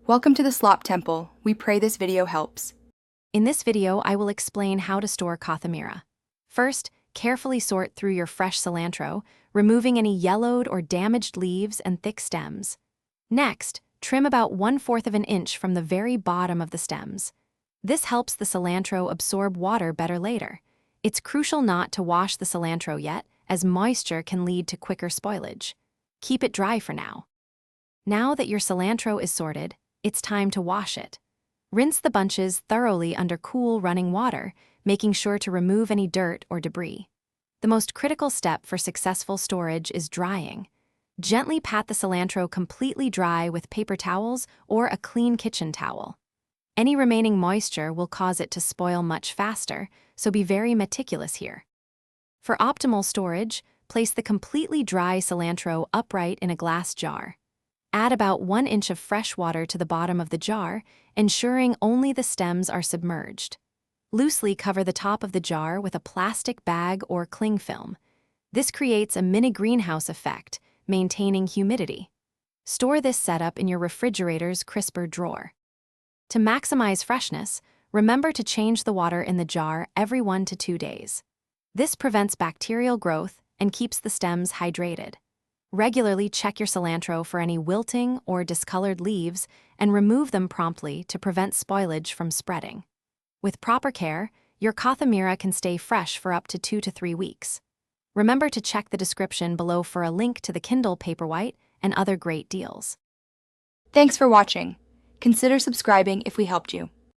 Welcome to the Slop Temple. We pray this video helps. In this video, I will explain how to store Kothimeera. First, carefully sort through your fresh cilantro, removing any yellowed or damaged leaves and thick stems. Next, trim about 1/4 of an inch from the very bottom of the stems. This helps the cilantro absorb water better later. It's crucial not to wash the cilantro yet, as moisture can lead to quicker spoilage. Keep it dry for now. Now that your cilantro is sorted, it's time to wash it. Rinse the bunches thoroughly under cool running water, making sure to remove any dirt or debris. The most critical step for successful storage is drying. Gently pat the cilantro completely dry with paper towels or a clean kitchen towel. Any remaining moisture will cause it to spoil much faster, so be very meticulous here. For optimal storage, place the completely dry cilantro upright in a glass jar. Add about 1 inch of fresh water to the bottom of the jar, ensuring only the stems are submerged. Loosely cover the top of the jar with a plastic bag or cling film. This creates a mini greenhouse effect, maintaining humidity. Store this setup in your refrigerator's crisper drawer. To maximize freshness, remember to change the water in the jar every 1 to 2 days. This prevents bacterial growth and keeps the stems hydrated. Regularly check your cilantro for any wilting or discolored leaves and remove them promptly to prevent spoilage from spreading. With proper care, your Kothimeera can stay fresh for up to 2 to 3 weeks. Remember to check the description below for a link to the Kindle Paperwhite and other great deals. Thanks for watching. Consider subscribing if we helped you.